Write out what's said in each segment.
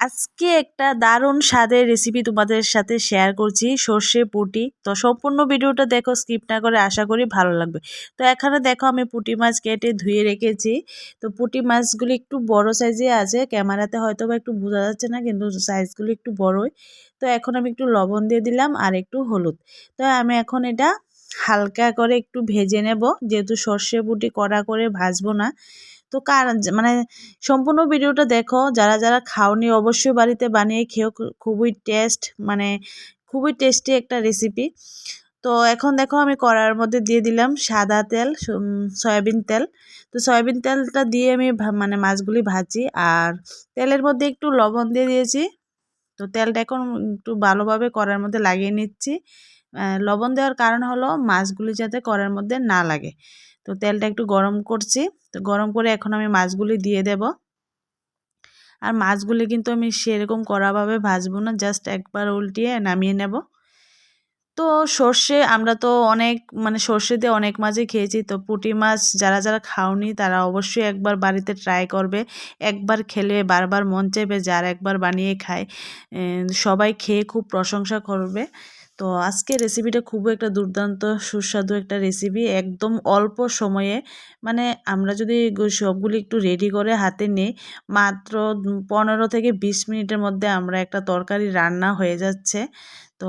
আজকে একটা দারুণ স্বাদের রেসিপি তোমাদের সাথে শেয়ার করছি, সর্ষে পুঁটি। তো সম্পূর্ণ ভিডিওটা দেখো, স্কিপ না করে, আশা করি ভালো লাগবে। তো এখানে দেখো আমি পুঁটি মাছ কেটে ধুয়ে রেখেছি। তো পুঁটি মাছগুলি একটু বড় সাইজে আছে, ক্যামেরাতে হয়তো বা একটু বোঝা যাচ্ছে না, কিন্তু সাইজগুলি একটু বড়ই। তো এখন আমি একটু লবণ দিয়ে দিলাম আর একটু হলুদ। তো আমি এখন এটা হালকা করে একটু ভেজে নেব, যেহেতু সর্ষে পুঁটি কড়া করে ভাজবো না। তো মানে সম্পূর্ণ ভিডিওটা দেখো, যারা যারা খাওনি অবশ্যই বাড়িতে বানিয়ে খেও, খুবই টেস্ট, মানে খুবই টেস্টি একটা রেসিপি। তো এখন দেখো আমি কড়ার মধ্যে দিয়ে দিলাম সাদা তেল, সয়াবিন তেল। তো সয়াবিন তেলটা দিয়ে আমি মানে মাছগুলি ভাজি, আর তেলের মধ্যে একটু লবণ দিয়ে দিয়েছি। তো তেলটা এখন একটু ভালোভাবে কড়ার মধ্যে লাগিয়ে নিচ্ছি। লবণ দেওয়ার কারণ হলো মাছগুলি যাতে কড়ার মধ্যে না লাগে। তো তেলটা একটু গরম করছি। তো গরম করে এখন আমি মাছগুলি দিয়ে দেব। আর মাছগুলি কিন্তু আমি সেরকম কড়াভাবে ভাজবো না, জাস্ট একবার উল্টিয়ে নামিয়ে নেব। তো সর্ষে আমরা তো অনেক, মানে সর্ষে দিয়ে অনেক মাছই খেয়েছি। তো পুঁটি মাছ যারা যারা খাওনি তারা অবশ্যই একবার বাড়িতে ট্রাই করবে। একবার খেলে বারবার মন চাইবে, যার একবার বানিয়ে খায় সবাই খেয়ে খুব প্রশংসা করবে। তো আজকে রেসিপিটা খুবই একটা দুর্দান্ত সুস্বাদু একটা রেসিপি, একদম অল্প সময়ে। মানে আমরা যদি সবগুলি একটু রেডি করে হাতে নিই, মাত্র 15 থেকে 20 মিনিটের মধ্যে আমরা একটা তরকারি রান্না হয়ে যাচ্ছে। তো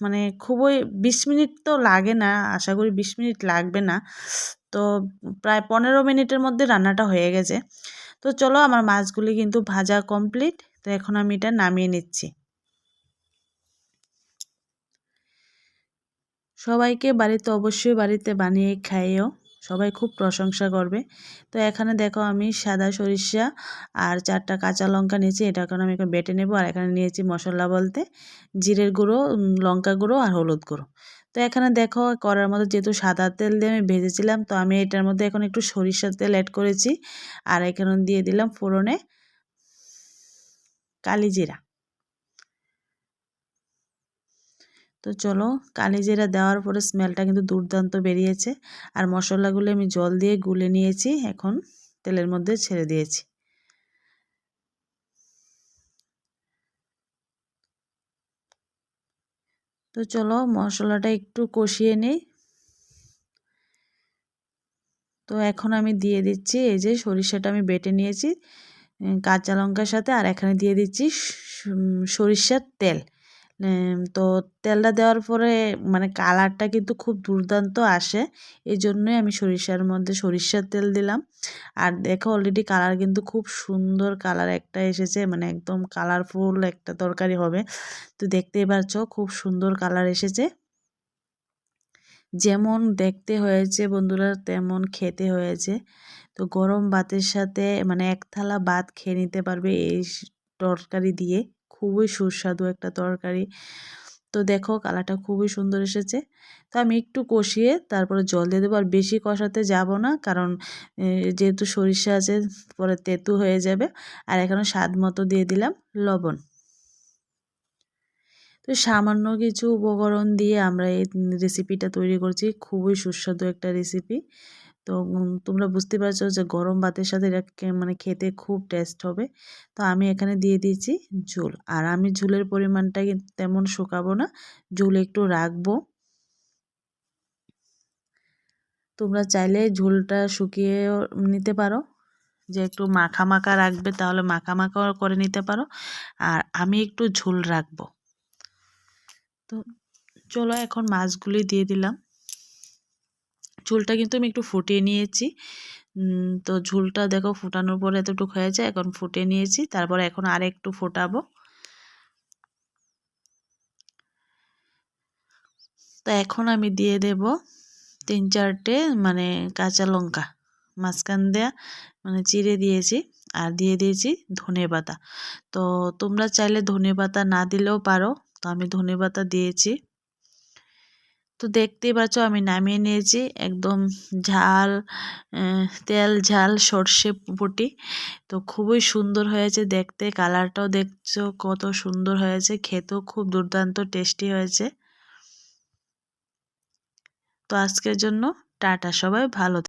মানে খুবই 20 মিনিট তো লাগে না, আশা করি 20 মিনিট লাগবে না। তো প্রায় 15 মিনিটের মধ্যে রান্নাটা হয়ে গেছে। তো চলো, আমার মাছগুলি কিন্তু ভাজা কমপ্লিট। তো এখন আমি এটা নামিয়ে নিচ্ছি। সবাইকে বাড়িতে অবশ্যই বাড়িতে বানিয়ে খাইও, সবাই খুব প্রশংসা করবে। তো এখানে দেখো আমি সাদা সরিষা আর 4টা কাঁচা লঙ্কা নিয়েছি, এটা এখন আমি বেটে নেব। আর এখানে নিয়েছি মশলা বলতে জিরের গুঁড়ো, লঙ্কা গুঁড়ো আর হলুদ গুঁড়ো। তো এখানে দেখো কড়ার মধ্যে যেহেতু সাদা তেল দিয়ে আমি ভেজেছিলাম, তো আমি এটার মধ্যে এখন একটু সরিষার তেল অ্যাড করেছি। আর এখানে দিয়ে দিলাম ফোড়নে কালিজিরা। তো চলো, কালিজিরা দেওয়ার পরে স্মেলটা কিন্তু দুর্দান্ত বেরিয়েছে। আর মশলাগুলো আমি জল দিয়ে গুলে নিয়েছি, এখন তেলের মধ্যে ছেড়ে দিয়েছি। তো চলো মশলাটা একটু কষিয়ে নিই। তো এখন আমি দিয়ে দিচ্ছি এই যে সরিষাটা আমি বেটে নিয়েছি কাঁচা লঙ্কার সাথে, আর এখানে দিয়ে দিচ্ছি সরিষার তেল। তো তেলটা দেওয়ার পরে মানে কালারটা কিন্তু খুব দুর্দান্ত আসে, এই জন্যই আমি সরিষার মধ্যে সরিষার তেল দিলাম। আর দেখো অলরেডি কালার কিন্তু খুব সুন্দর কালার একটা এসেছে, মানে একদম কালারফুল একটা তরকারি হবে। তো দেখতেই পাচ্ছ খুব সুন্দর কালার এসেছে। যেমন দেখতে হয়েছে বন্ধুরা, তেমন খেতে হয়েছে। তো গরম ভাতের সাথে মানে এক থালা ভাত খেয়ে নিতে পারবে এই তরকারি দিয়ে, খুবই সুস্বাদু একটা তরকারি। তো দেখো কালারটা খুবই সুন্দর এসেছে। তো আমি একটু কষিয়ে তারপরে জল দিয়ে দেবো, আর বেশি কষাতে যাব না, কারণ যেহেতু সরিষা আছে পরে তেঁতু হয়ে যাবে। আর এখানে স্বাদ মতো দিয়ে দিলাম লবণ। তো সামান্য কিছু উপকরণ দিয়ে আমরা এই রেসিপিটা তৈরি করছি, খুবই সুস্বাদু একটা রেসিপি। তো তোমরা বুঝতে পারছো যে গরম ভাতের সাথে এটা মানে খেতে খুব টেস্ট হবে। তো আমি এখানে দিয়ে দিয়েছি ঝোল, আর আমি ঝোলের পরিমাণটা কিন্তু তেমন শুকাবো না, ঝোল একটু রাখবো। তোমরা চাইলে ঝোলটা শুকিয়েও নিতে পারো, যে একটু মাখা মাখা রাখবে তাহলে মাখা মাখা করে নিতে পারো, আর আমি একটু ঝোল রাখবো। তো চলো এখন মাছগুলি দিয়ে দিলাম। ঝোলটা কিন্তু আমি একটু ফুটিয়ে নিয়েছি। তো ঝোলটা দেখো ফুটানোর পরে এতটুকু হয়েছে, এখন ফুটিয়ে নিয়েছি, তারপরে এখন আর একটু ফোটাবো। তো এখন আমি দিয়ে দেব 3-4টে মানে কাঁচা লঙ্কা মাঝখান দেয়া মানে চিড়ে দিয়েছি, আর দিয়ে দিয়েছি ধনেপাতা। তো তোমরা চাইলে ধনেপাতা না দিলেও পারো, তো আমি ধনেপাতা দিয়েছি। তো দেখতেই পাচ্ছ আমি নামিয়ে নিয়েছি, একদম ঝাল তেল ঝাল সর্ষে বটি। তো খুবই সুন্দর হয়েছে দেখতে, কালারটাও দেখছো কত সুন্দর হয়েছে, খেতেও খুব দুর্দান্ত টেস্টি হয়েছে। তো আজকের জন্য টাটা, সবাই ভালো।